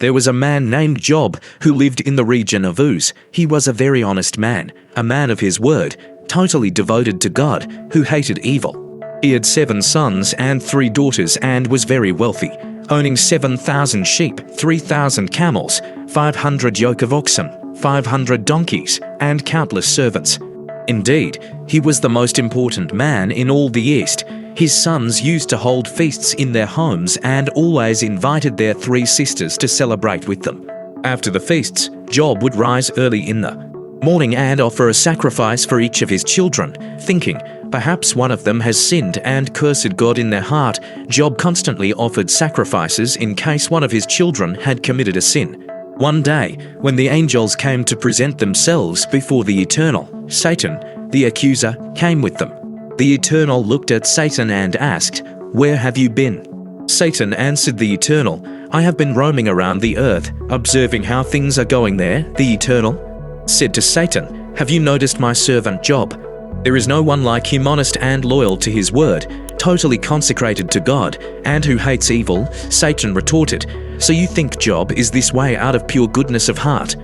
There was a man named Job who lived in the region of Uz. He was a very honest man, a man of his word, totally devoted to God, who hated evil. He had 7 sons and 3 daughters and was very wealthy, owning 7,000 sheep, 3,000 camels, 500 yoke of oxen, 500 donkeys, and countless servants. Indeed, he was the most important man in all the East. His sons used to hold feasts in their homes and always invited their 3 sisters to celebrate with them. After the feasts, Job would rise early in the morning and offer a sacrifice for each of his children, thinking, perhaps one of them has sinned and cursed God in their heart. Job constantly offered sacrifices in case one of his children had committed a sin. One day, when the angels came to present themselves before the Eternal, Satan, the accuser, came with them. The Eternal looked at Satan and asked, "Where have you been?" Satan answered the Eternal, "I have been roaming around the earth, observing how things are going there." The Eternal said to Satan, "Have you noticed my servant Job? There is no one like him, honest and loyal to his word, totally consecrated to God, and who hates evil." Satan retorted, "So you think Job is this way out of pure goodness of heart?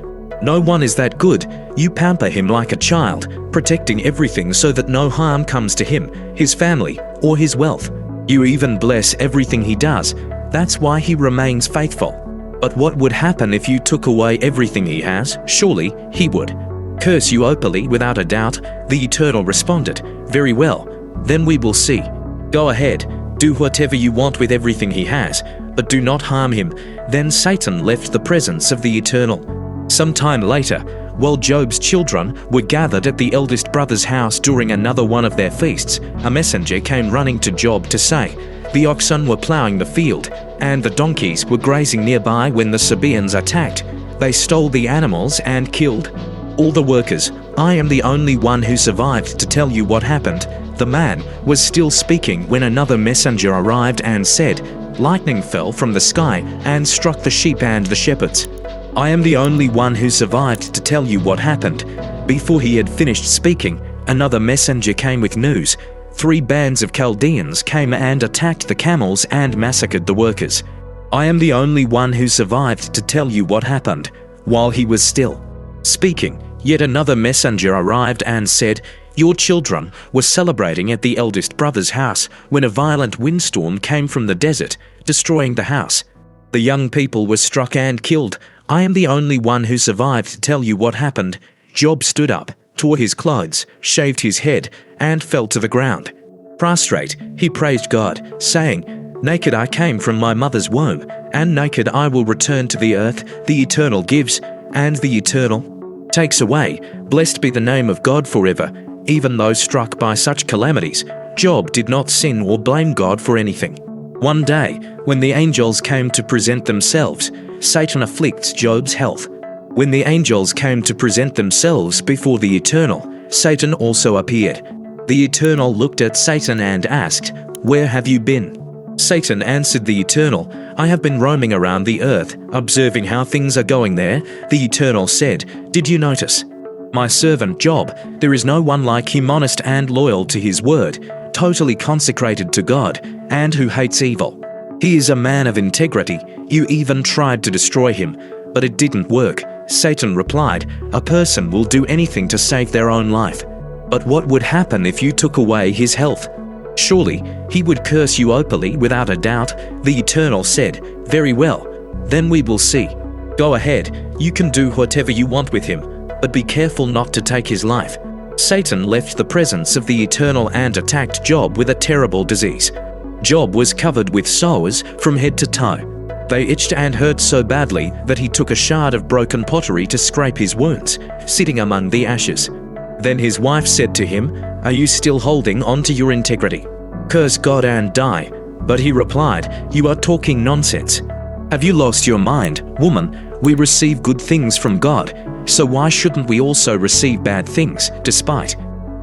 No one is that good. You pamper him like a child, protecting everything so that no harm comes to him, his family, or his wealth. You even bless everything he does. That's why he remains faithful. But what would happen if you took away everything he has? Surely he would curse you openly without a doubt." The Eternal responded, "Very well, then we will see. Go ahead, do whatever you want with everything he has, but do not harm him." Then Satan left the presence of the Eternal. Some time later, while Job's children were gathered at the eldest brother's house during another one of their feasts, a messenger came running to Job to say, "The oxen were ploughing the field, and the donkeys were grazing nearby when the Sabaeans attacked. They stole the animals and killed all the workers. I am the only one who survived to tell you what happened." The man was still speaking when another messenger arrived and said, "Lightning fell from the sky and struck the sheep and the shepherds. I am the only one who survived to tell you what happened." Before he had finished speaking, another messenger came with news. 3 bands of Chaldeans came and attacked the camels and massacred the workers. I am the only one who survived to tell you what happened. While he was still speaking, yet another messenger arrived and said, "Your children were celebrating at the eldest brother's house when a violent windstorm came from the desert, destroying the house. The young people were struck and killed. I am the only one who survived to tell you what happened." Job stood up, tore his clothes, shaved his head, and fell to the ground. Prostrate, he praised God, saying, "Naked I came from my mother's womb, and naked I will return to the earth. The Eternal gives, and the Eternal takes away. Blessed be the name of God forever." Even though struck by such calamities, Job did not sin or blame God for anything. One day, when the angels came to present themselves, Satan afflicts Job's health. When the angels came to present themselves before the Eternal, Satan also appeared. The Eternal looked at Satan and asked, "Where have you been?" Satan answered the Eternal, "I have been roaming around the earth, observing how things are going there." The Eternal said, "Did you notice my servant Job? There is no one like him, honest and loyal to his word, totally consecrated to God, and who hates evil. He is a man of integrity. You even tried to destroy him, but it didn't work." Satan replied, "A person will do anything to save their own life. But what would happen if you took away his health? Surely he would curse you openly without a doubt." The Eternal said, "Very well, then we will see. Go ahead, you can do whatever you want with him, but be careful not to take his life." Satan left the presence of the Eternal and attacked Job with a terrible disease. Job was covered with sores from head to toe. They itched and hurt so badly that he took a shard of broken pottery to scrape his wounds, sitting among the ashes. Then his wife said to him, "Are you still holding on to your integrity? Curse God and die." But he replied, "You are talking nonsense. Have you lost your mind, woman? We receive good things from God, so why shouldn't we also receive bad things? Despite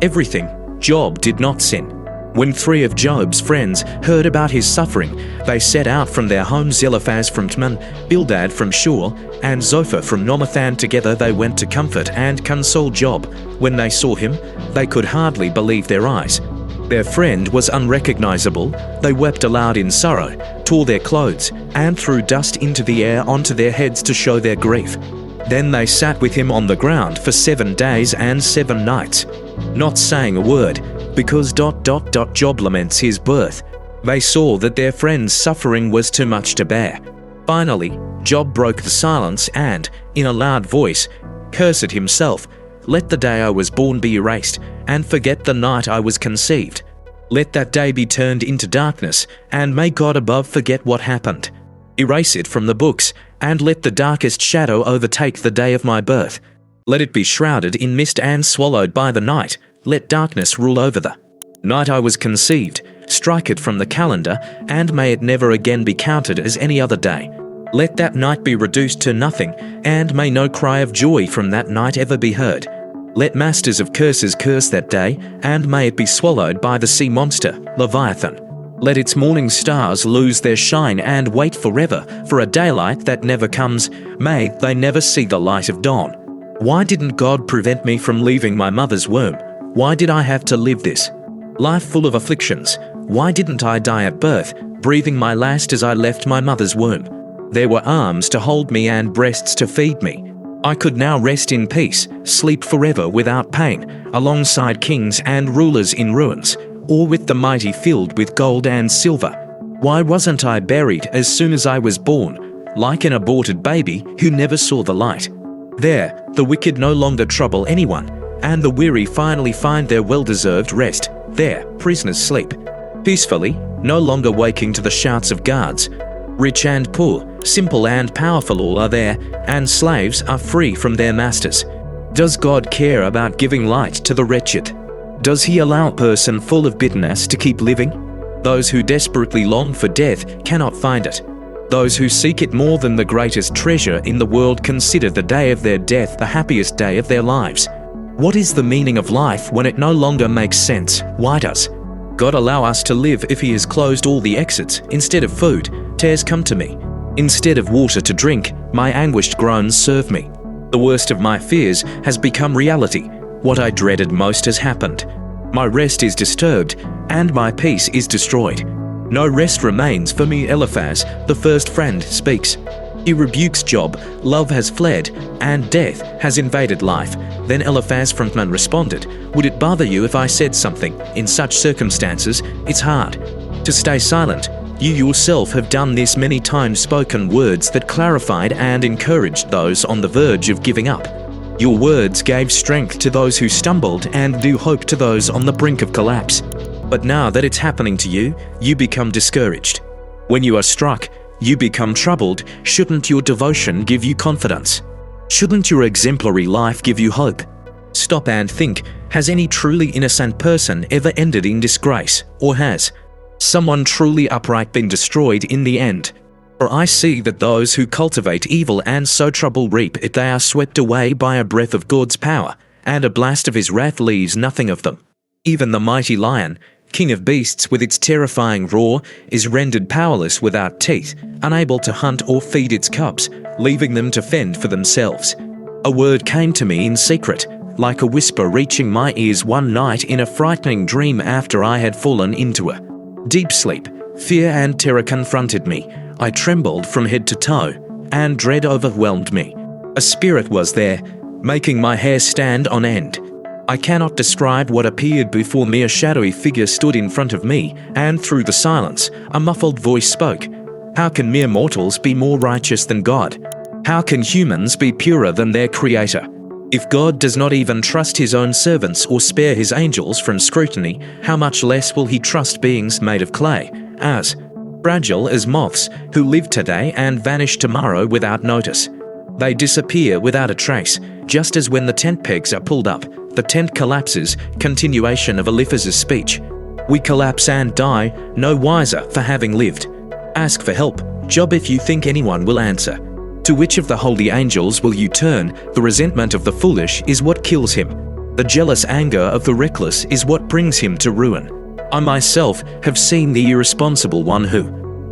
everything, Job did not sin. When 3 of Job's friends heard about his suffering, they set out from their homes. Eliphaz from Teman, Bildad from Shur, and Zophar from Nomathan. Together they went to comfort and console Job. When they saw him, they could hardly believe their eyes. Their friend was unrecognizable. They wept aloud in sorrow, tore their clothes, and threw dust into the air onto their heads to show their grief. Then they sat with him on the ground for 7 days and 7 nights, not saying a word, because Job laments his birth. They saw that their friend's suffering was too much to bear. Finally, Job broke the silence and, in a loud voice, cursed himself. Let the day I was born be erased, and forget the night I was conceived. Let that day be turned into darkness, and may God above forget what happened. Erase it from the books, and let the darkest shadow overtake the day of my birth. Let it be shrouded in mist and swallowed by the night. Let darkness rule over the night I was conceived. Strike it from the calendar, and may it never again be counted as any other day. Let that night be reduced to nothing, and may no cry of joy from that night ever be heard. Let masters of curses curse that day, and may it be swallowed by the sea monster, Leviathan. Let its morning stars lose their shine and wait forever for a daylight that never comes. May they never see the light of dawn. Why didn't God prevent me from leaving my mother's womb? Why did I have to live this life full of afflictions? Why didn't I die at birth, breathing my last as I left my mother's womb? There were arms to hold me and breasts to feed me. I could now rest in peace, sleep forever without pain, alongside kings and rulers in ruins, or with the mighty filled with gold and silver. Why wasn't I buried as soon as I was born, like an aborted baby who never saw the light? There, the wicked no longer trouble anyone, and the weary finally find their well-deserved rest. There, prisoners sleep peacefully, no longer waking to the shouts of guards. Rich and poor, simple and powerful, all are there, and slaves are free from their masters. Does God care about giving light to the wretched? Does he allow a person full of bitterness to keep living? Those who desperately long for death cannot find it. Those who seek it more than the greatest treasure in the world consider the day of their death the happiest day of their lives. What is the meaning of life when it no longer makes sense? Why does God allow us to live if he has closed all the exits? Instead of food, tears come to me. Instead of water to drink, my anguished groans serve me. The worst of my fears has become reality. What I dreaded most has happened. My rest is disturbed, and my peace is destroyed. No rest remains for me. Eliphaz, the first friend, speaks. He rebukes Job. Love has fled, and death has invaded life. Then Eliphaz from Teman responded, "Would it bother you if I said something? In such circumstances, it's hard to stay silent. You yourself have done this many times, spoken words that clarified and encouraged those on the verge of giving up. Your words gave strength to those who stumbled and new hope to those on the brink of collapse. But now that it's happening to you, you become discouraged. When you are struck, you become troubled. Shouldn't your devotion give you confidence? Shouldn't your exemplary life give you hope? Stop and think, has any truly innocent person ever ended in disgrace, or has someone truly upright been destroyed in the end? For I see that those who cultivate evil and sow trouble reap it. They are swept away by a breath of God's power, and a blast of his wrath leaves nothing of them. Even the mighty lion, king of beasts with its terrifying roar, is rendered powerless without teeth, unable to hunt or feed its cubs, leaving them to fend for themselves. A word came to me in secret, like a whisper reaching my ears one night in a frightening dream after I had fallen into a deep sleep. Fear and terror confronted me. I trembled from head to toe, and dread overwhelmed me. A spirit was there, making my hair stand on end. I cannot describe what appeared before me. A shadowy figure stood in front of me, and through the silence, a muffled voice spoke. How can mere mortals be more righteous than God? How can humans be purer than their Creator? If God does not even trust his own servants or spare his angels from scrutiny, how much less will he trust beings made of clay, as fragile as moths, who live today and vanish tomorrow without notice? They disappear without a trace, just as when the tent pegs are pulled up, the tent collapses. Continuation of Eliphaz's speech. We collapse and die, no wiser for having lived. Ask for help, Job, if you think anyone will answer. To which of the holy angels will you turn? The resentment of the foolish is what kills him. The jealous anger of the reckless is what brings him to ruin. I myself have seen the irresponsible one who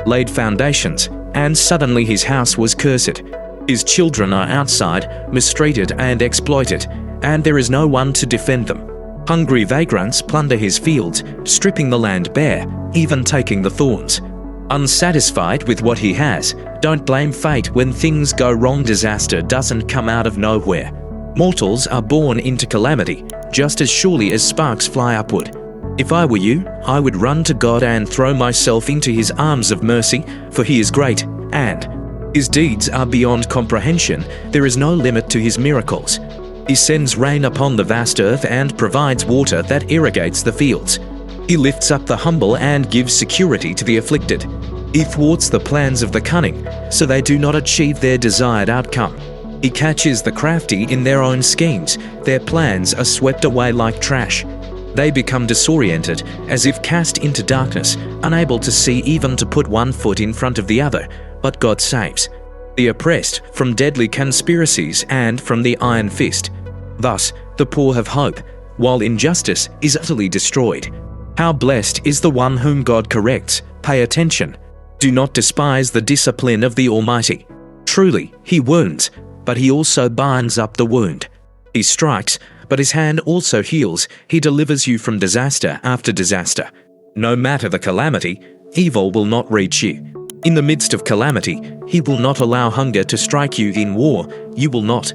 laid foundations, and suddenly his house was cursed. His children are outside, mistreated and exploited, and there is no one to defend them. Hungry vagrants plunder his fields, stripping the land bare, even taking the thorns. Unsatisfied with what he has, don't blame fate when things go wrong. Disaster doesn't come out of nowhere. Mortals are born into calamity, just as surely as sparks fly upward. If I were you, I would run to God and throw myself into his arms of mercy, for he is great, and his deeds are beyond comprehension. There is no limit to his miracles. He sends rain upon the vast earth and provides water that irrigates the fields. He lifts up the humble and gives security to the afflicted. He thwarts the plans of the cunning, so they do not achieve their desired outcome. He catches the crafty in their own schemes. Their plans are swept away like trash. They become disoriented, as if cast into darkness, unable to see even to put one foot in front of the other. But God saves the oppressed from deadly conspiracies and from the iron fist. Thus, the poor have hope, while injustice is utterly destroyed. How blessed is the one whom God corrects. Pay attention. Do not despise the discipline of the Almighty. Truly, he wounds, but he also binds up the wound. He strikes, but his hand also heals. He delivers you from disaster after disaster. No matter the calamity, evil will not reach you. In the midst of calamity, he will not allow hunger to strike you. In war, you will not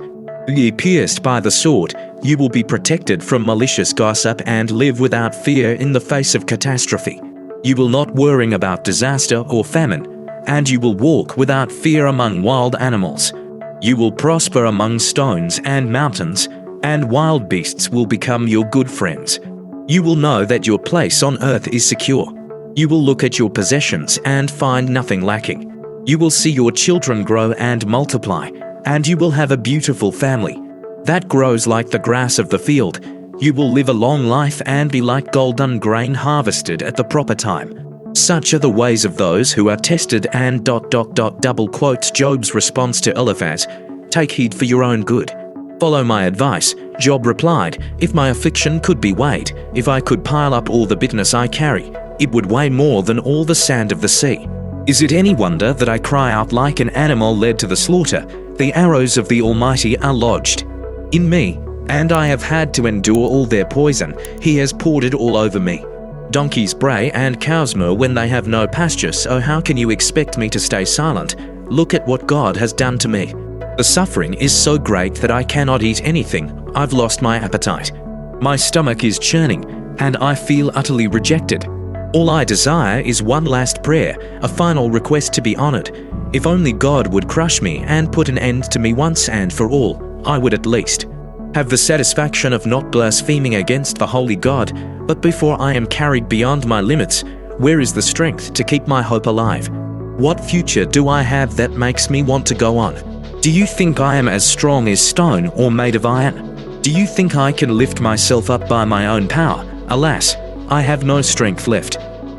be pierced by the sword. You will be protected from malicious gossip and live without fear in the face of catastrophe. You will not worry about disaster or famine, and you will walk without fear among wild animals. You will prosper among stones and mountains, and wild beasts will become your good friends. You will know that your place on earth is secure. You will look at your possessions and find nothing lacking. You will see your children grow and multiply, and you will have a beautiful family that grows like the grass of the field. You will live a long life and be like golden grain harvested at the proper time. Such are the ways of those who are tested. And ... Job's response to Eliphaz: take heed for your own good. Follow my advice. Job replied, if my affliction could be weighed, if I could pile up all the bitterness I carry, it would weigh more than all the sand of the sea. Is it any wonder that I cry out like an animal led to the slaughter? The arrows of the Almighty are lodged in me, and I have had to endure all their poison. He has poured it all over me. Donkeys bray and cows moo when they have no pasture, so how can you expect me to stay silent? Look at what God has done to me. The suffering is so great that I cannot eat anything. I've lost my appetite. My stomach is churning, and I feel utterly rejected. All I desire is one last prayer, a final request to be honored. If only God would crush me and put an end to me once and for all, I would at least have the satisfaction of not blaspheming against the holy God. But before I am carried beyond my limits, where is the strength to keep my hope alive? What future do I have that makes me want to go on? Do you think I am as strong as stone or made of iron? Do you think I can lift myself up by my own power? Alas, I have no strength left.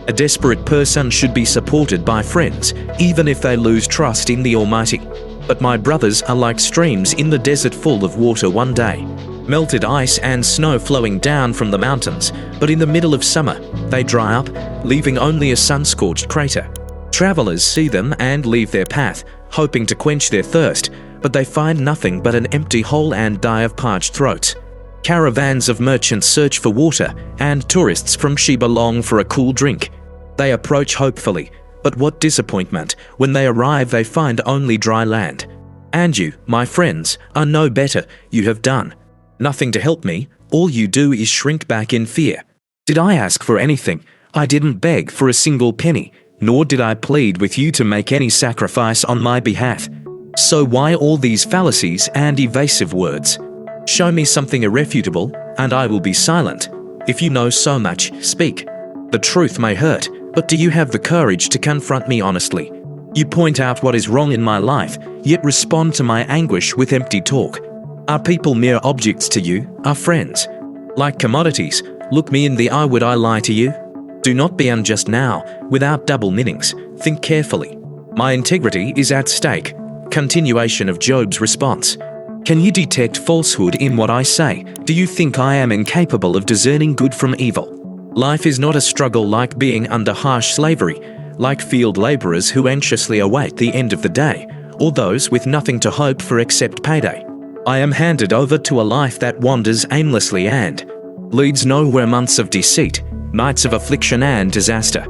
A desperate person should be supported by friends, even if they lose trust in the Almighty. But my brothers are like streams in the desert full of water one day, melted ice and snow flowing down from the mountains, but in the middle of summer, they dry up, leaving only a sun-scorched crater. Travelers see them and leave their path, hoping to quench their thirst, but they find nothing but an empty hole and die of parched throats. Caravans of merchants search for water, and tourists from Sheba long for a cool drink. They approach hopefully, but what disappointment! When they arrive, they find only dry land. And you, my friends, are no better. You have done nothing to help me. All you do is shrink back in fear. Did I ask for anything? I didn't beg for a single penny, nor did I plead with you to make any sacrifice on my behalf. So why all these fallacies and evasive words? Show me something irrefutable, and I will be silent. If you know so much, speak. The truth may hurt, but do you have the courage to confront me honestly? You point out what is wrong in my life, yet respond to my anguish with empty talk. Are people mere objects to you? Are friends like commodities? Look me in the eye, would I lie to you? Do not be unjust now, without double meanings. Think carefully. My integrity is at stake. Continuation of Job's response. Can you detect falsehood in what I say? Do you think I am incapable of discerning good from evil? Life is not a struggle like being under harsh slavery, like field laborers who anxiously await the end of the day, or those with nothing to hope for except payday. I am handed over to a life that wanders aimlessly, and leads nowhere. Months of deceit, nights of affliction and disaster.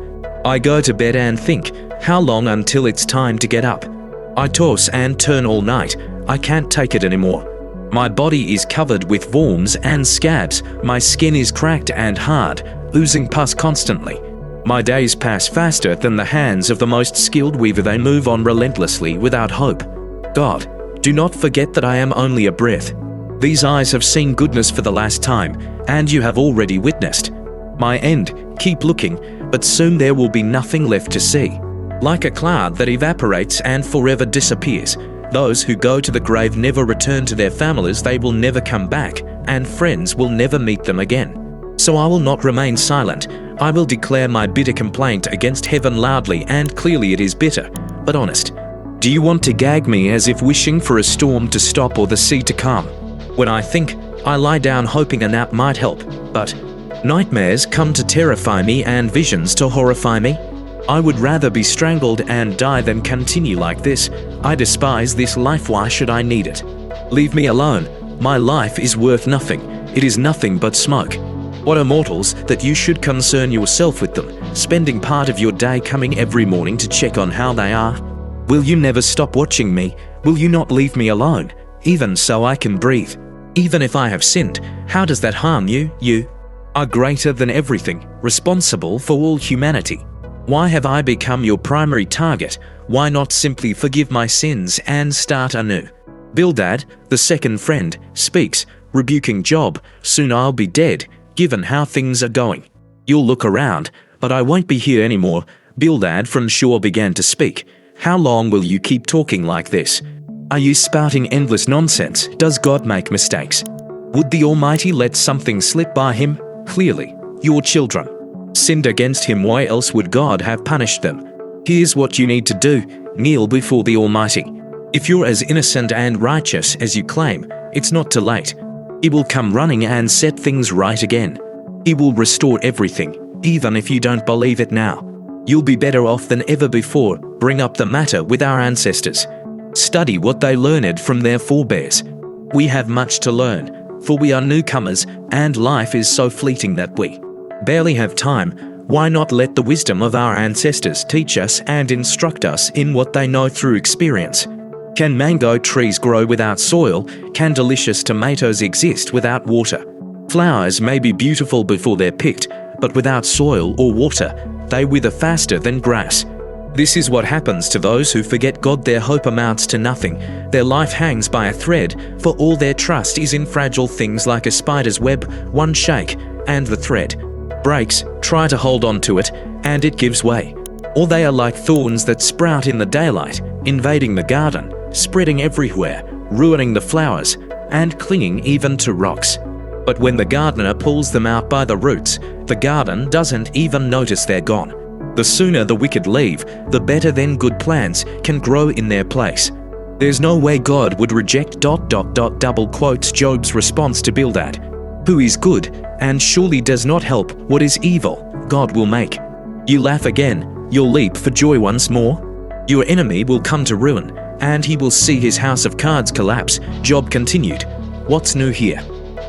I go to bed and think, how long until it's time to get up? I toss and turn all night. I can't take it anymore. My body is covered with worms and scabs. My skin is cracked and hard, oozing pus constantly. My days pass faster than the hands of the most skilled weaver. They move on relentlessly without hope. God, do not forget that I am only a breath. These eyes have seen goodness for the last time, and you have already witnessed my end. Keep looking, but soon there will be nothing left to see. Like a cloud that evaporates and forever disappears, those who go to the grave never return to their families. They will never come back, and friends will never meet them again. So I will not remain silent. I will declare my bitter complaint against heaven loudly and clearly. It is bitter, but honest. Do you want to gag me as if wishing for a storm to stop or the sea to calm? When I think, I lie down hoping a nap might help, but nightmares come to terrify me and visions to horrify me. I would rather be strangled and die than continue like this. I despise this life. Why should I need it? Leave me alone. My life is worth nothing. It is nothing but smoke. What are mortals that you should concern yourself with them, spending part of your day coming every morning to check on how they are? Will you never stop watching me? Will you not leave me alone, even so I can breathe? Even if I have sinned, how does that harm you? You are greater than everything, responsible for all humanity. Why have I become your primary target? Why not simply forgive my sins and start anew? Bildad, the second friend, speaks, rebuking Job. Soon I'll be dead, given how things are going. You'll look around, but I won't be here anymore. Bildad from Shur began to speak. How long will you keep talking like this? Are you spouting endless nonsense? Does God make mistakes? Would the Almighty let something slip by him? Clearly, your children sinned against him. Why else would God have punished them? Here's what you need to do. Kneel before the Almighty. If you're as innocent and righteous as you claim, it's not too late. He will come running and set things right again. He will restore everything, even if you don't believe it now. You'll be better off than ever before. Bring up the matter with our ancestors. Study what they learned from their forebears. We have much to learn, for we are newcomers, and life is so fleeting that we barely have time. Why not let the wisdom of our ancestors teach us and instruct us in what they know through experience? Can mango trees grow without soil? Can delicious tomatoes exist without water? Flowers may be beautiful before they're picked, but without soil or water, they wither faster than grass. This is what happens to those who forget God. Their hope amounts to nothing. Their life hangs by a thread, for all their trust is in fragile things like a spider's web. One shake, and the thread breaks. Try to hold on to it, and it gives way. Or they are like thorns that sprout in the daylight, invading the garden, spreading everywhere, ruining the flowers, and clinging even to rocks. But when the gardener pulls them out by the roots, the garden doesn't even notice they're gone. The sooner the wicked leave, the better then good plants can grow in their place. There's no way God would reject ... double quotes Job's response to Bildad, who is good and surely does not help what is evil. God will make you laugh again. You'll leap for joy once more. Your enemy will come to ruin, and he will see his house of cards collapse. Job continued, what's new here?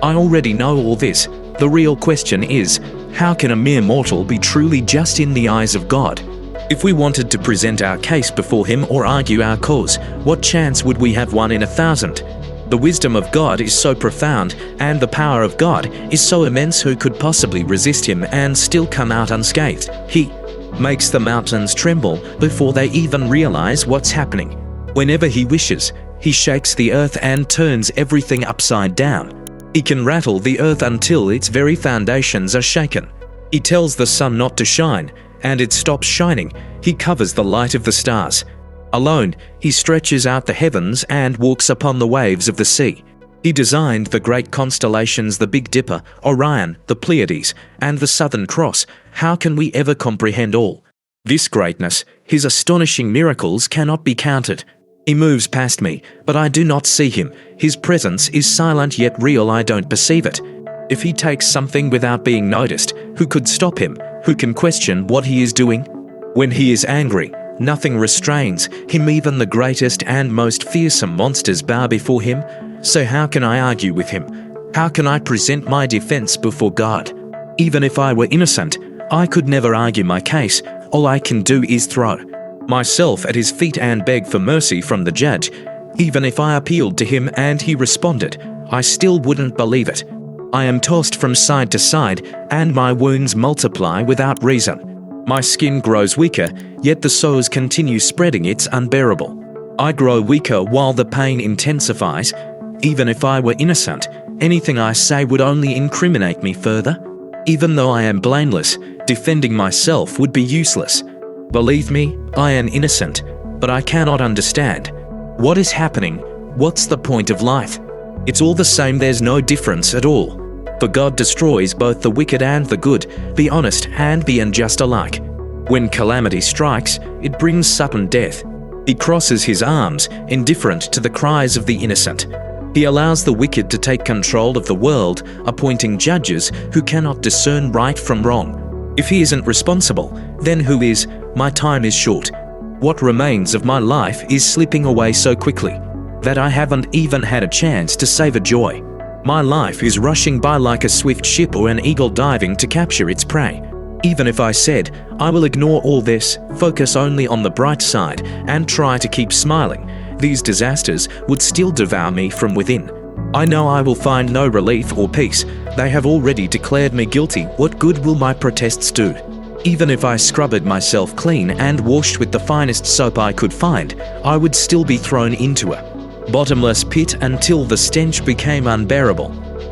I already know all this. The real question is, how can a mere mortal be truly just in the eyes of God? If we wanted to present our case before him or argue our cause, what chance would we have? 1 in 1,000? The wisdom of God is so profound, and the power of God is so immense. Who could possibly resist him and still come out unscathed? He makes the mountains tremble before they even realize what's happening. Whenever he wishes, he shakes the earth and turns everything upside down. He can rattle the earth until its very foundations are shaken. He tells the sun not to shine, and it stops shining. He covers the light of the stars. Alone, he stretches out the heavens and walks upon the waves of the sea. He designed the great constellations, the Big Dipper, Orion, the Pleiades, and the Southern Cross. How can we ever comprehend all this greatness? His astonishing miracles cannot be counted. He moves past me, but I do not see him. His presence is silent yet real. I don't perceive it. If he takes something without being noticed, who could stop him? Who can question what he is doing? When he is angry, nothing restrains him. Even the greatest and most fearsome monsters bow before him. So how can I argue with him? How can I present my defense before God? Even if I were innocent, I could never argue my case. All I can do is throw myself at his feet and beg for mercy from the judge. Even if I appealed to him and he responded, I still wouldn't believe it. I am tossed from side to side, and my wounds multiply without reason. My skin grows weaker, yet the sores continue spreading. It's unbearable. I grow weaker while the pain intensifies. Even if I were innocent, anything I say would only incriminate me further. Even though I am blameless, defending myself would be useless. Believe me, I am innocent, but I cannot understand. What is happening? What's the point of life? It's all the same, there's no difference at all. For God destroys both the wicked and the good, the honest and the unjust alike. When calamity strikes, it brings sudden death. He crosses his arms, indifferent to the cries of the innocent. He allows the wicked to take control of the world, appointing judges who cannot discern right from wrong. If he isn't responsible, then who is? My time is short. What remains of my life is slipping away so quickly that I haven't even had a chance to savor joy. My life is rushing by like a swift ship or an eagle diving to capture its prey. Even if I said, I will ignore all this, focus only on the bright side, and try to keep smiling, these disasters would still devour me from within. I know I will find no relief or peace. They have already declared me guilty. What good will my protests do? Even if I scrubbed myself clean and washed with the finest soap I could find, I would still be thrown into a bottomless pit until the stench became unbearable.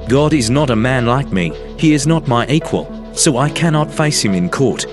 God is not a man like me. He is not my equal, so I cannot face him in court.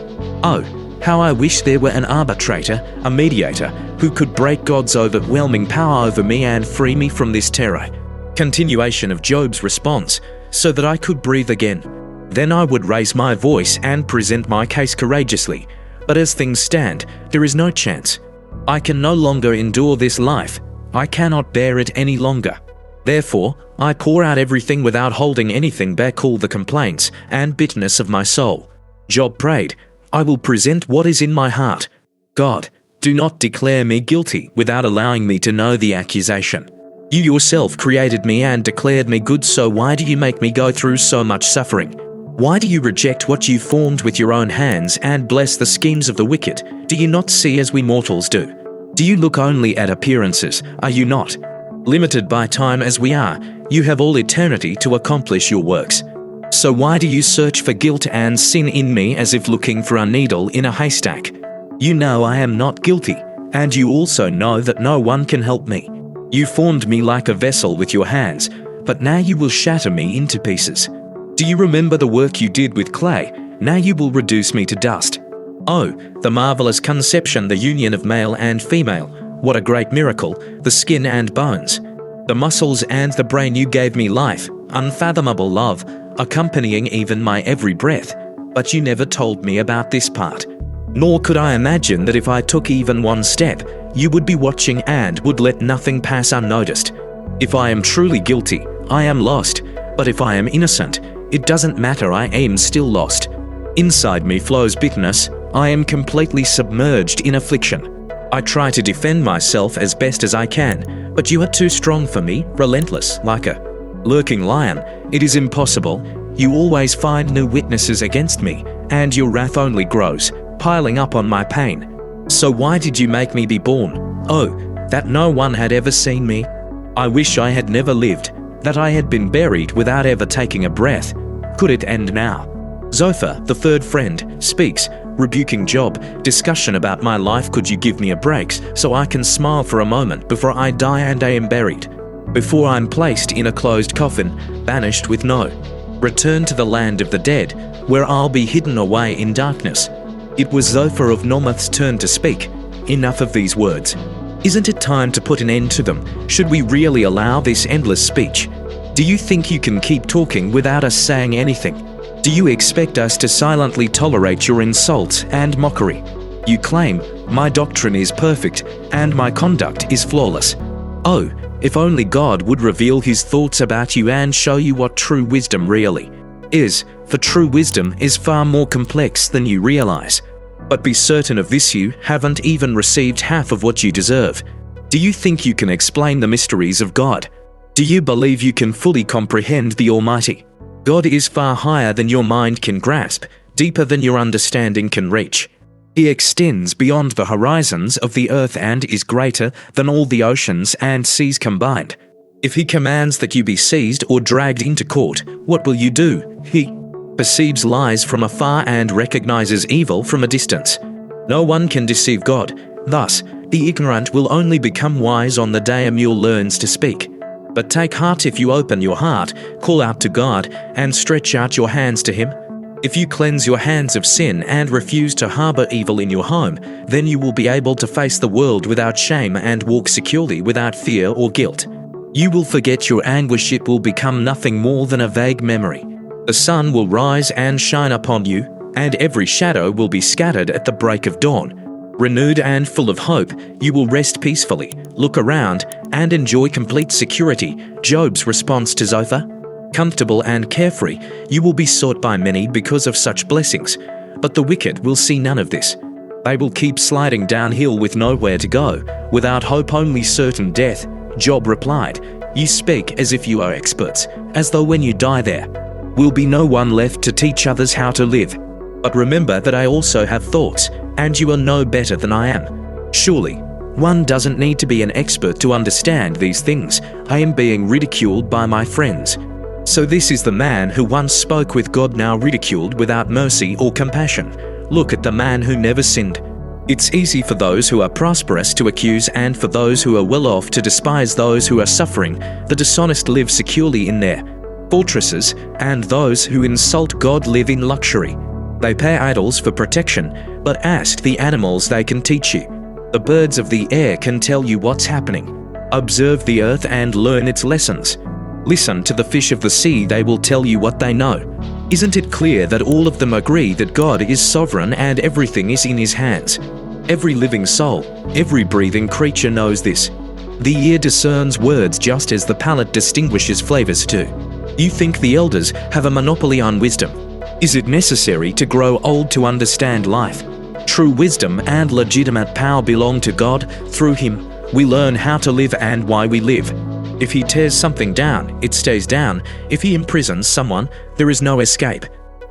Oh, how I wish there were an arbitrator, a mediator, who could break God's overwhelming power over me and free me from this terror. Continuation of Job's response, so that I could breathe again. Then I would raise my voice and present my case courageously. But as things stand, there is no chance. I can no longer endure this life. I cannot bear it any longer. Therefore, I pour out everything without holding anything back, all the complaints and bitterness of my soul. Job prayed, I will present what is in my heart. God, do not declare me guilty without allowing me to know the accusation. You yourself created me and declared me good, so why do you make me go through so much suffering? Why do you reject what you formed with your own hands and bless the schemes of the wicked? Do you not see as we mortals do? Do you look only at appearances? Are you not? Limited by time as we are, you have all eternity to accomplish your works. So why do you search for guilt and sin in me as if looking for a needle in a haystack? You know I am not guilty, and you also know that no one can help me. You formed me like a vessel with your hands, but now you will shatter me into pieces. Do you remember the work you did with clay? Now you will reduce me to dust. Oh, the marvelous conception, the union of male and female. What a great miracle, the skin and bones, the muscles and the brain. You gave me life, unfathomable love, accompanying even my every breath. But you never told me about this part. Nor could I imagine that if I took even one step, you would be watching and would let nothing pass unnoticed. If I am truly guilty, I am lost. But if I am innocent, it doesn't matter, I am still lost. Inside me flows bitterness. I am completely submerged in affliction. I try to defend myself as best as I can, but you are too strong for me, relentless, like a lurking lion. It is impossible. You always find new witnesses against me, and your wrath only grows, piling up on my pain. So why did you make me be born? Oh, that no one had ever seen me. I wish I had never lived, that I had been buried without ever taking a breath. Could it end now? Zophar, the third friend, speaks, rebuking Job. Discussion about my life. Could you give me a break so I can smile for a moment before I die and I am buried? Before I'm placed in a closed coffin, banished with no return to the land of the dead, where I'll be hidden away in darkness. It was Zophar of Nomath's turn to speak. Enough of these words. Isn't it time to put an end to them? Should we really allow this endless speech? Do you think you can keep talking without us saying anything? Do you expect us to silently tolerate your insults and mockery? You claim, my doctrine is perfect and my conduct is flawless. Oh, if only God would reveal his thoughts about you and show you what true wisdom really is, for true wisdom is far more complex than you realize. But be certain of this, you haven't even received half of what you deserve. Do you think you can explain the mysteries of God? Do you believe you can fully comprehend the Almighty? God is far higher than your mind can grasp, deeper than your understanding can reach. He extends beyond the horizons of the earth and is greater than all the oceans and seas combined. If He commands that you be seized or dragged into court, what will you do? He perceives lies from afar and recognizes evil from a distance. No one can deceive God. Thus, the ignorant will only become wise on the day a mule learns to speak. But take heart if you open your heart, call out to God, and stretch out your hands to Him. If you cleanse your hands of sin and refuse to harbor evil in your home, then you will be able to face the world without shame and walk securely without fear or guilt. You will forget your anguish, it will become nothing more than a vague memory. The sun will rise and shine upon you, and every shadow will be scattered at the break of dawn. Renewed and full of hope, you will rest peacefully, look around, and enjoy complete security. Job's response to Zophar? Comfortable and carefree, you will be sought by many because of such blessings, but the wicked will see none of this. They will keep sliding downhill with nowhere to go, without hope, only certain death. Job replied, "You speak as if you are experts, as though when you die there will be no one left to teach others how to live. But remember that I also have thoughts, and you are no better than I am. Surely, one doesn't need to be an expert to understand these things. I am being ridiculed by my friends." So this is the man who once spoke with God, now ridiculed without mercy or compassion. Look at the man who never sinned. It's easy for those who are prosperous to accuse, and for those who are well off to despise those who are suffering. The dishonest live securely in their fortresses, and those who insult God live in luxury. They pay idols for protection, but ask the animals, they can teach you. The birds of the air can tell you what's happening. Observe the earth and learn its lessons. Listen to the fish of the sea, they will tell you what they know. Isn't it clear that all of them agree that God is sovereign and everything is in His hands? Every living soul, every breathing creature knows this. The ear discerns words just as the palate distinguishes flavors too. You think the elders have a monopoly on wisdom? Is it necessary to grow old to understand life? True wisdom and legitimate power belong to God. Through Him, we learn how to live and why we live. If He tears something down, it stays down. If He imprisons someone, there is no escape.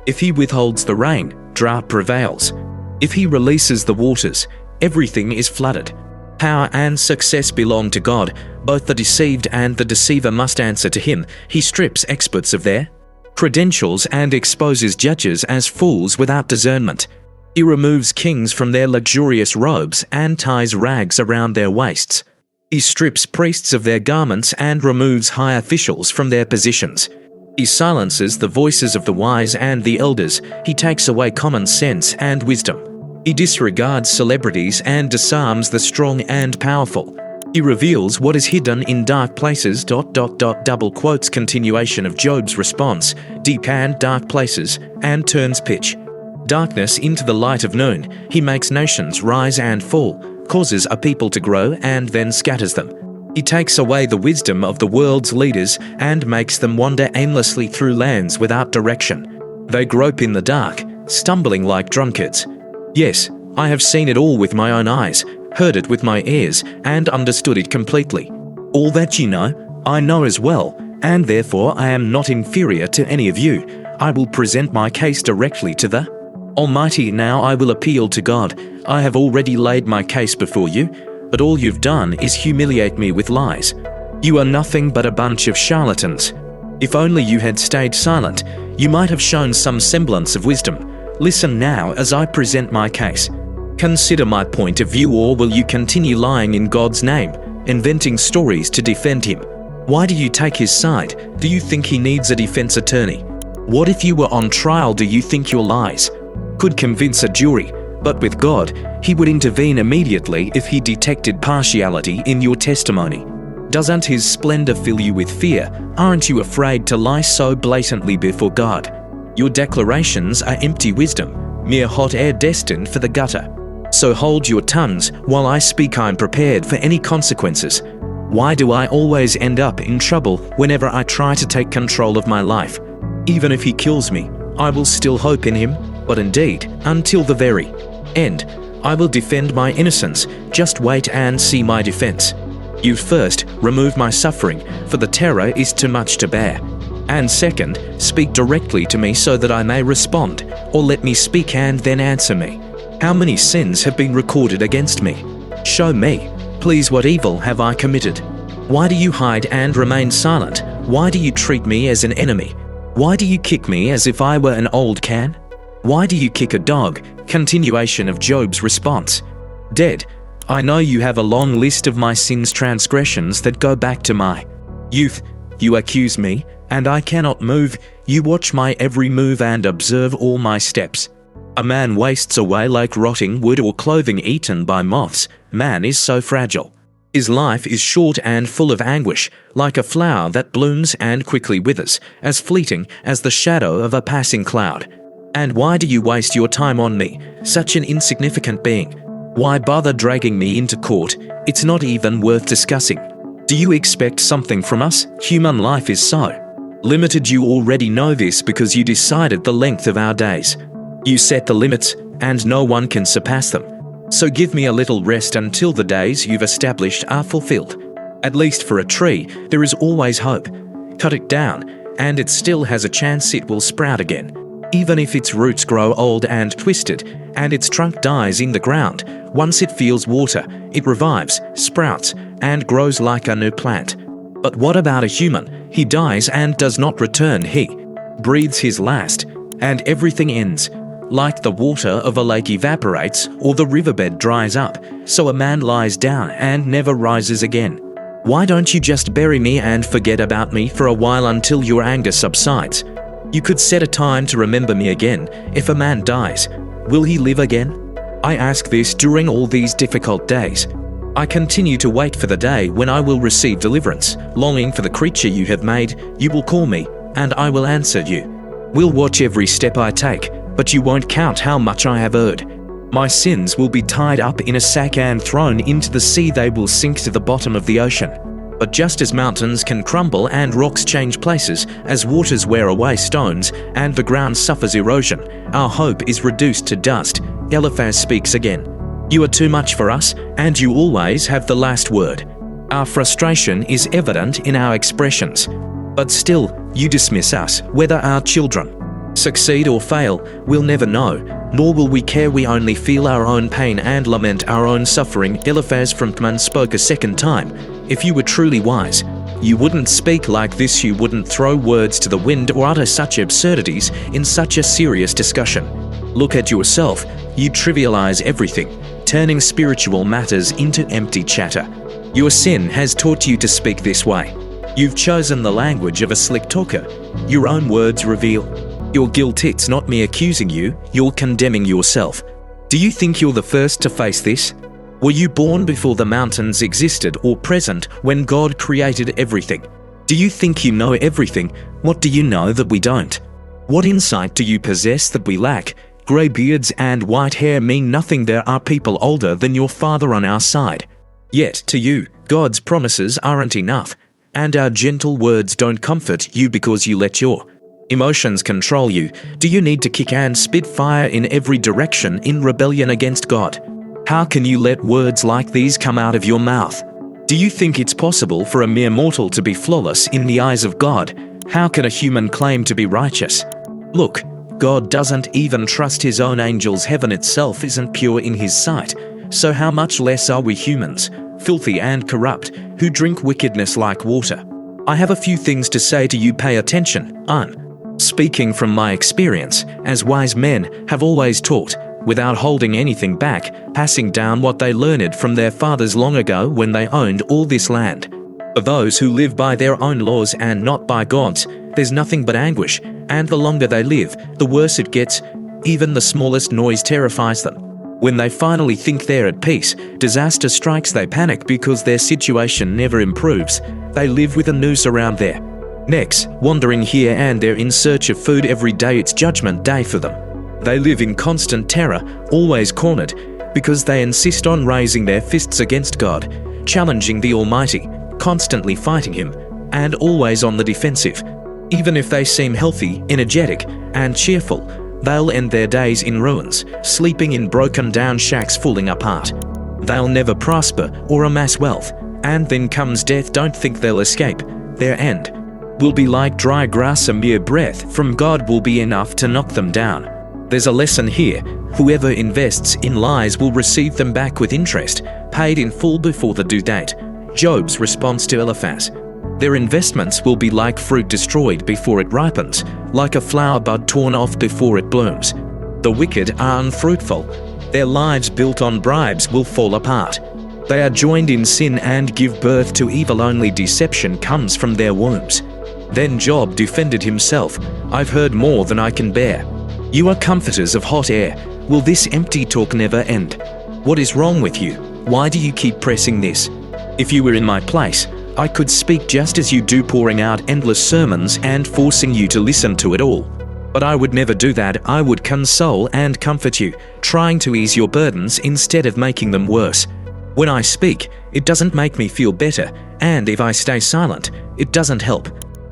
If He withholds the rain, drought prevails. If He releases the waters, everything is flooded. Power and success belong to God. Both the deceived and the deceiver must answer to Him. He strips experts of their credentials and exposes judges as fools without discernment. He removes kings from their luxurious robes and ties rags around their waists. He strips priests of their garments and removes high officials from their positions. He silences the voices of the wise and the elders. He takes away common sense and wisdom. He disregards celebrities and disarms the strong and powerful. He reveals what is hidden in dark places. ... Double quotes continuation of Job's response, deep and dark places, and turns pitch darkness into the light of noon. He makes nations rise and fall, causes a people to grow and then scatters them. He takes away the wisdom of the world's leaders and makes them wander aimlessly through lands without direction. They grope in the dark, stumbling like drunkards. Yes, I have seen it all with my own eyes, heard it with my ears, and understood it completely. All that you know, I know as well, and therefore I am not inferior to any of you. I will present my case directly to the Almighty. Now I will appeal to God. I have already laid my case before you, but all you've done is humiliate me with lies. You are nothing but a bunch of charlatans. If only you had stayed silent, you might have shown some semblance of wisdom. Listen now as I present my case. Consider my point of view, or will you continue lying in God's name, inventing stories to defend Him? Why do you take His side? Do you think He needs a defense attorney? What if you were on trial? Do you think your lies could convince a jury? But with God, He would intervene immediately if He detected partiality in your testimony. Doesn't His splendor fill you with fear? Aren't you afraid to lie so blatantly before God? Your declarations are empty wisdom, mere hot air destined for the gutter. So hold your tongues while I speak. I'm prepared for any consequences. Why do I always end up in trouble whenever I try to take control of my life? Even if He kills me, I will still hope in Him. But indeed, until the very end, I will defend my innocence. Just wait and see my defense. You first, remove my suffering, for the terror is too much to bear. And second, speak directly to me so that I may respond, or let me speak and then answer me. How many sins have been recorded against me? Show me, please, what evil have I committed? Why do you hide and remain silent? Why do you treat me as an enemy? Why do you kick me as if I were an old can? Why do you kick a dog? Continuation of Job's response. Dead. I know you have a long list of my sins, transgressions that go back to my youth. You accuse me, and I cannot move. You watch my every move and observe all my steps. A man wastes away like rotting wood or clothing eaten by moths. Man is so fragile. His life is short and full of anguish, like a flower that blooms and quickly withers, as fleeting as the shadow of a passing cloud. And why do you waste your time on me, such an insignificant being? Why bother dragging me into court? It's not even worth discussing. Do you expect something from us? Human life is so limited. You already know this because you decided the length of our days. You set the limits, and no one can surpass them. So give me a little rest until the days you've established are fulfilled. At least for a tree, there is always hope. Cut it down, and it still has a chance it will sprout again. Even if its roots grow old and twisted, and its trunk dies in the ground, once it feels water, it revives, sprouts, and grows like a new plant. But what about a human? He dies and does not return. He breathes his last, and everything ends. Like the water of a lake evaporates, or the riverbed dries up, so a man lies down and never rises again. Why don't you just bury me and forget about me for a while until your anger subsides? You could set a time to remember me again. If a man dies, will he live again? I ask this during all these difficult days. I continue to wait for the day when I will receive deliverance, longing for the creature you have made. You will call me, and I will answer you. Will watch every step I take, but you won't count how much I have erred. My sins will be tied up in a sack and thrown into the sea. They will sink to the bottom of the ocean. But just as mountains can crumble and rocks change places, as waters wear away stones and the ground suffers erosion, our hope is reduced to dust. Eliphaz speaks again. You are too much for us, and you always have the last word. Our frustration is evident in our expressions. But still, you dismiss us, whether our children succeed or fail, we'll never know, nor will we care. We only feel our own pain and lament our own suffering. Eliphaz from Teman spoke a second time. If you were truly wise, you wouldn't speak like this. You wouldn't throw words to the wind or utter such absurdities in such a serious discussion. Look at yourself. You trivialize everything, turning spiritual matters into empty chatter. Your sin has taught you to speak this way. You've chosen the language of a slick talker. Your own words reveal your guilt. It's not me accusing you, you're condemning yourself. Do you think you're the first to face this? Were you born before the mountains existed, or present when God created everything? Do you think you know everything? What do you know that we don't? What insight do you possess that we lack? Grey beards and white hair mean nothing. There are people older than your father on our side. Yet, to you, God's promises aren't enough, and our gentle words don't comfort you because you let your emotions control you. Do you need to kick and spit fire in every direction in rebellion against God? How can you let words like these come out of your mouth? Do you think it's possible for a mere mortal to be flawless in the eyes of God? How can a human claim to be righteous? Look, God doesn't even trust his own angels. Heaven itself isn't pure in his sight. So how much less are we humans, filthy and corrupt, who drink wickedness like water? I have a few things to say to you. Pay attention. Speaking from my experience, as wise men have always taught, without holding anything back, passing down what they learned from their fathers long ago when they owned all this land. For those who live by their own laws and not by God's, there's nothing but anguish, and the longer they live, the worse it gets. Even the smallest noise terrifies them. When they finally think they're at peace, disaster strikes. They panic because their situation never improves. They live with a noose around their necks, wandering here and there in search of food every day. It's judgment day for them. They live in constant terror, always cornered, because they insist on raising their fists against God, challenging the Almighty, constantly fighting Him, and always on the defensive. Even if they seem healthy, energetic, and cheerful, they'll end their days in ruins, sleeping in broken-down shacks falling apart. They'll never prosper or amass wealth, and then comes death don't think they'll escape. Their end will be like dry grass, a mere breath from God will be enough to knock them down. There's a lesson here. Whoever invests in lies will receive them back with interest, paid in full before the due date. Job's response to Eliphaz. Their investments will be like fruit destroyed before it ripens, like a flower bud torn off before it blooms. The wicked are unfruitful. Their lives built on bribes will fall apart. They are joined in sin and give birth to evil. Only deception comes from their wombs. Then Job defended himself. I've heard more than I can bear. You are comforters of hot air. Will this empty talk never end? What is wrong with you? Why do you keep pressing this? If you were in my place, I could speak just as you do, pouring out endless sermons and forcing you to listen to it all. But I would never do that. I would console and comfort you, trying to ease your burdens instead of making them worse. When I speak, it doesn't make me feel better, and if I stay silent, it doesn't help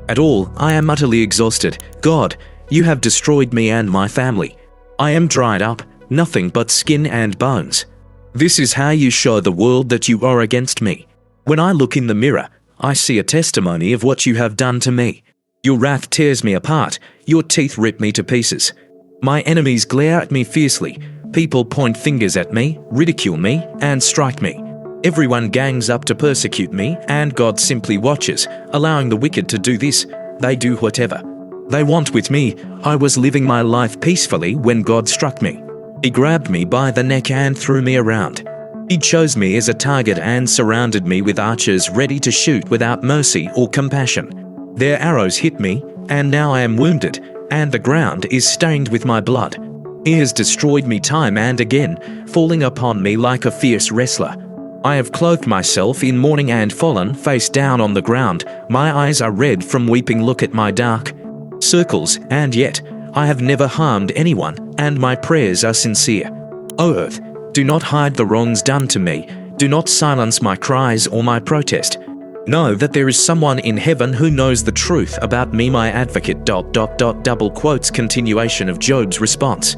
at all. I am utterly exhausted. God, you have destroyed me and my family. I am dried up, nothing but skin and bones. This is how you show the world that you are against me. When I look in the mirror, I see a testimony of what you have done to me. Your wrath tears me apart. Your teeth rip me to pieces. My enemies glare at me fiercely. People point fingers at me, ridicule me, and strike me. Everyone gangs up to persecute me, and God simply watches, allowing the wicked to do this. They do whatever they want with me. I was living my life peacefully when God struck me. He grabbed me by the neck and threw me around. He chose me as a target and surrounded me with archers ready to shoot without mercy or compassion. Their arrows hit me, and now I am wounded, and the ground is stained with my blood. He has destroyed me time and again, falling upon me like a fierce wrestler. I have clothed myself in mourning and fallen face down on the ground. My eyes are red from weeping. Look at my dark circles, and yet I have never harmed anyone, and my prayers are sincere. O earth, do not hide the wrongs done to me. Do not silence my cries or my protest. Know that there is someone in heaven who knows the truth about me, my advocate. Double quotes. Continuation of Job's response.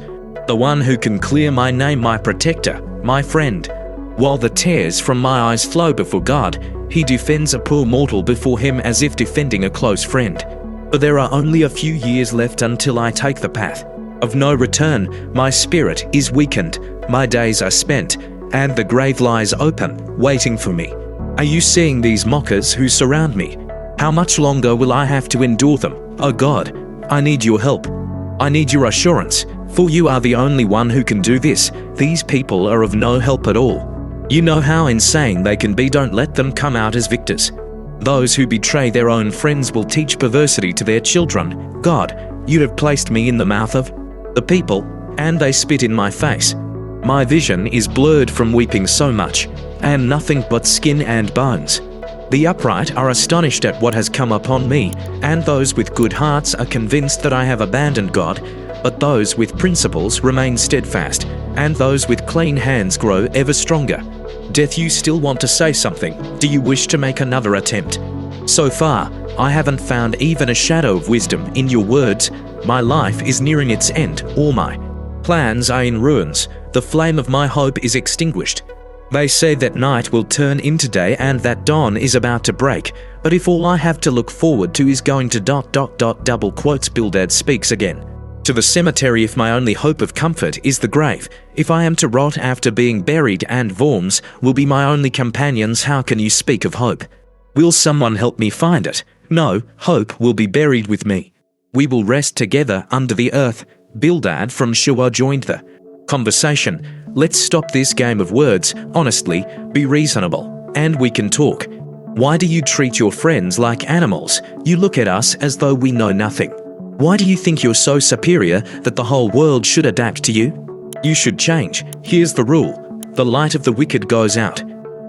The one who can clear my name, my protector, my friend. While the tears from my eyes flow before God, he defends a poor mortal before him as if defending a close friend. But there are only a few years left until I take the path of no return. My spirit is weakened, my days are spent, and the grave lies open, waiting for me. Are you seeing these mockers who surround me? How much longer will I have to endure them? Oh God, I need your help. I need your assurance, for you are the only one who can do this. These people are of no help at all. You know how insane they can be. Don't let them come out as victors. Those who betray their own friends will teach perversity to their children. God, you have placed me in the mouth of the people, and they spit in my face. My vision is blurred from weeping so much, and nothing but skin and bones. The upright are astonished at what has come upon me, and those with good hearts are convinced that I have abandoned God. But those with principles remain steadfast, and those with clean hands grow ever stronger. Death, you still want to say something? Do you wish to make another attempt? So far, I haven't found even a shadow of wisdom in your words. My life is nearing its end. All my plans are in ruins. The flame of my hope is extinguished. They say that night will turn into day and that dawn is about to break. But if all I have to look forward to is going to double quotes. Bildad speaks again. To the cemetery if my only hope of comfort is the grave. If I am to rot after being buried and worms will be my only companions, how can you speak of hope? Will someone help me find it? No, hope will be buried with me. We will rest together under the earth. Bildad from Shua joined the conversation. Let's stop this game of words. Honestly, be reasonable, and we can talk. Why do you treat your friends like animals? You look at us as though we know nothing. Why do you think you're so superior that the whole world should adapt to you? You should change. Here's the rule. The light of the wicked goes out.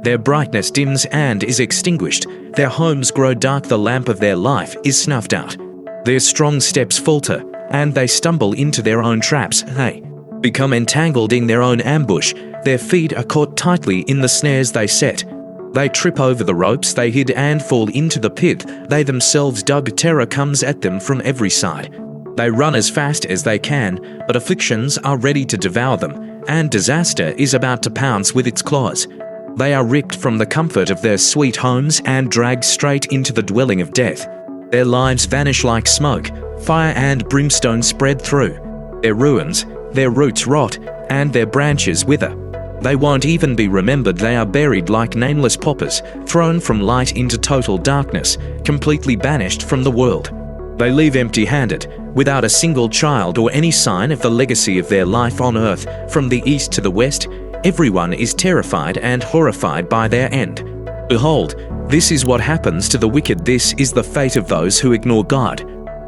Their brightness dims and is extinguished. Their homes grow dark. The lamp of their life is snuffed out. Their strong steps falter, and they stumble into their own traps. They become entangled in their own ambush. Their feet are caught tightly in the snares they set. They trip over the ropes they hid and fall into the pit they themselves dug. Terror comes at them from every side. They run as fast as they can, but afflictions are ready to devour them, and disaster is about to pounce with its claws. They are ripped from the comfort of their sweet homes and dragged straight into the dwelling of death. Their lives vanish like smoke, fire and brimstone spread through. Their ruins, their roots rot, and their branches wither. They won't even be remembered. They are buried like nameless paupers, thrown from light into total darkness, completely banished from the world. They leave empty-handed, without a single child or any sign of the legacy of their life on earth. From the east to the west, everyone is terrified and horrified by their end. Behold, this is what happens to the wicked. This is the fate of those who ignore God.